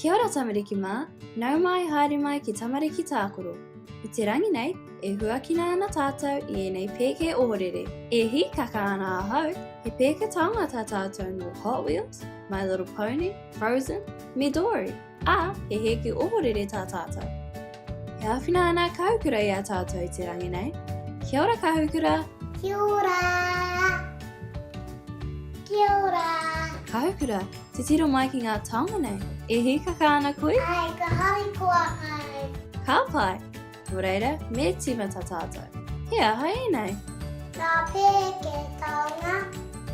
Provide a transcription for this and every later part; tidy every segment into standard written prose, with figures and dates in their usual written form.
Kia ora Tamariki mā, nau mai haere mai ki Tamariki tākoro. I te rangi nei, e huakina ana tātou I enei pēke ohorere. E hi kaka ana ahau, he pēke taonga tā tātou no Hot Wheels, My Little Pony, Frozen, me Dory. A, he heke ohorere tā tātou. He awhina ana Kahukura I a tātou I te rangi nei. Kia ora Kahukura. Kia ora. Kia ora. Kahukura, te tiro mai ki ngā taonga nei. E hi kaka ana koe? Ai, ka hari kua ai. Ka pai. Nō reira, me tima tā tātou. He aha e nei. Nā pēke taonga,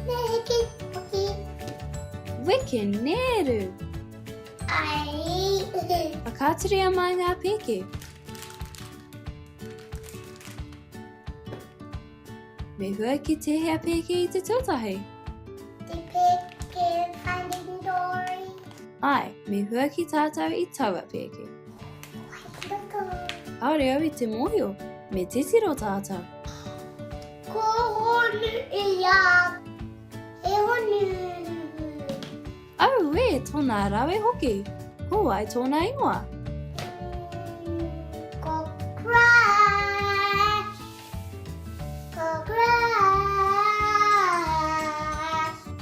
ne hiki hoki. Weke neru. Ai. Whakāturia mai ngā pēke. Me hua ki te hea pēke I te tūtahi. Te pēke finding Dory. Ai, me hua ki tātou I taua pēke. Loko. Haere au I te mōhio, me titiro tātou. Ko honu ia. E honu. Au e, tōna rawe hoki. Ko ai tōna ingoa. Ko crash. Ko crash.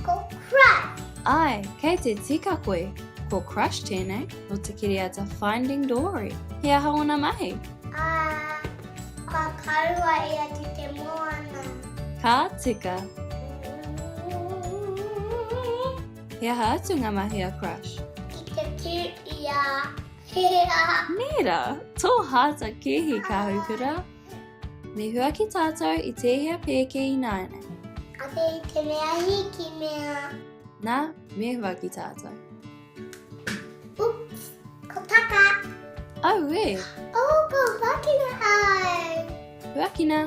Ko crash. Ai, kei te tika koe. Ko crush tēnei, no te kiriata Finding Dory. He aha ona mahi. Ka karua ia te moana. Ka tika. He aha atu ngā mahi a crush. I te tū ia. Hea. Nera, tō hata kehi Kahukura. Me hua ki tātou I te hea pēke I nāne. A te I te mea hiki mea. Nā, me hua ki tātou. Ups. Ko taka. Au e, Ko wakina ai. huakina.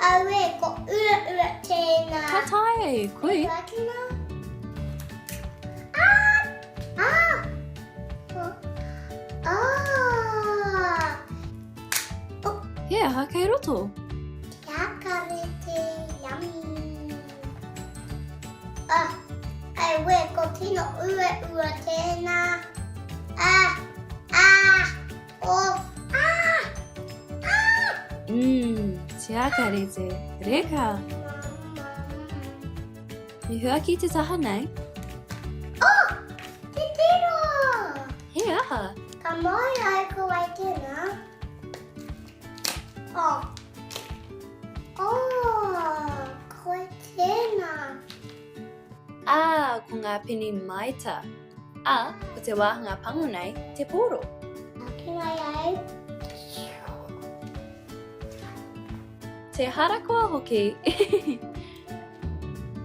Au e, ko ua tēnā. Ka taia e koe. Wakina. He aha kei roto. Kia karete, yummy. Ai we, ko tino ua tēnā. Te akarete, reka. Me hua ki te taha nei. Te tiro! He aha. Ka mai ai ko ai tēnā. Ko ai tēnā. Ko ngā pini maita. Ko te wāhanga pango nei, te poro. Ki mai ai. Te harakoa hoki.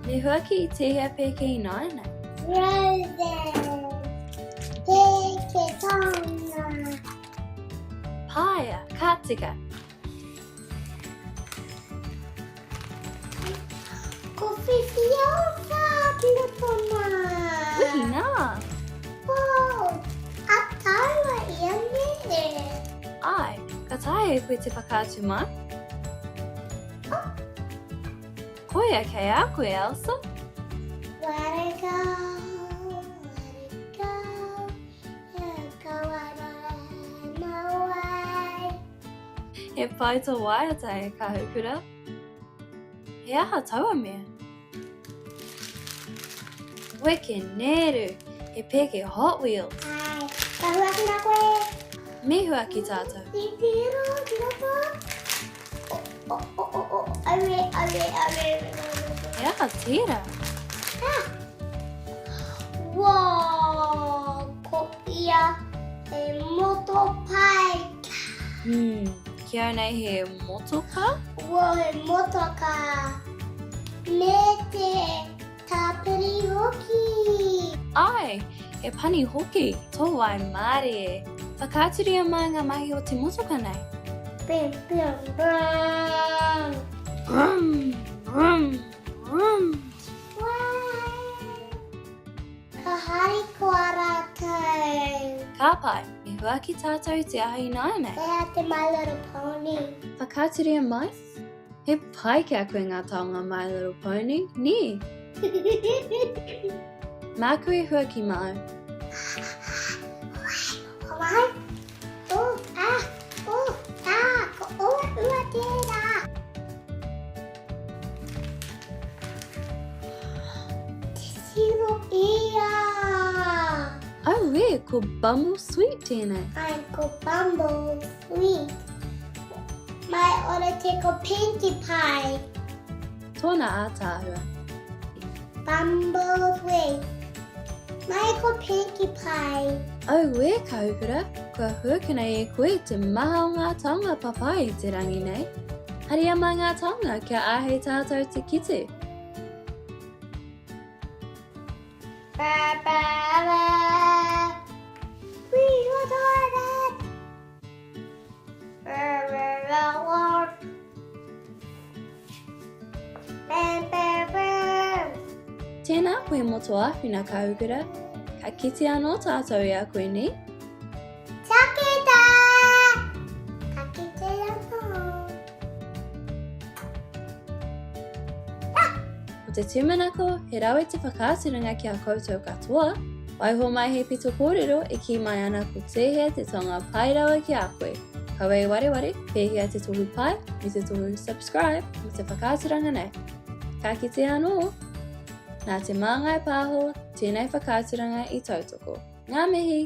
Me hua ki te hea pēke I nāne. Frozen. Pēke Taonga. Pāia, ka tika. Ko whiwhiowha ki roto mai. Wihi nā. Wow. A taua ia mere. Ai, ka tae e koe te whakātu mai. Koe a kei a koe, Elsa. Let it go, let it go, let it go, I don't know why. He pai tō waiata e Kahukura. He aha taua mea. Weke neru, he pēke Hot Wheels. Ai, ka huakina koe. Me hua ki tātou. Te tiro, ki roto. Awe. He aha tira. Wow, ko ia e moto Pēke. Kia nei he motoka. Wow, e motoka. Me te tāpiri hoki. Ai, he pani hoki. Tō wai māre e. Whakāturia mai ngā mahi o te motoka nei. Bim, brum. Brum, brum, brum. Wow. Ka hari kua rātou. Ka pai, me hua ki tātou te ahi nāne. Ea te My Little Pony. Whakāturia mai? He pai kia koe ngā taonga My Little Pony, ni. Mā koe hua ki mau. ko bumble sweet tēnei. I'm ko bumble sweet. Mai ora te ko pinkie pie. Tōna a tāhua. Bumble sweet. Mai ko pinkie pie. Au e Kahukura, kua huakana e koe te maha o ngā taonga papai i te rangi nei. Haria mā ngā taonga kia āhei tātou te kitu. Ba ba ba. We will do that. Tēnā koe motoa whina Kahukura. Ka kite anō tātou i a koe ni. Takita! Ka kite anō. O te tūmanako, he rawe te whakāturanga ki a koutou katoa. Waiho mai he pito kōrero e ki mai ana ko tehea te tonga pairawa ki a koe. Kawe wareware, pēhea te tohu pai, me te tohu subscribe, me te whakāturanga nei. Ka kite anō. Nā te māngai pāho, tēnei whakāturanga i tautoko. Ngā mihi!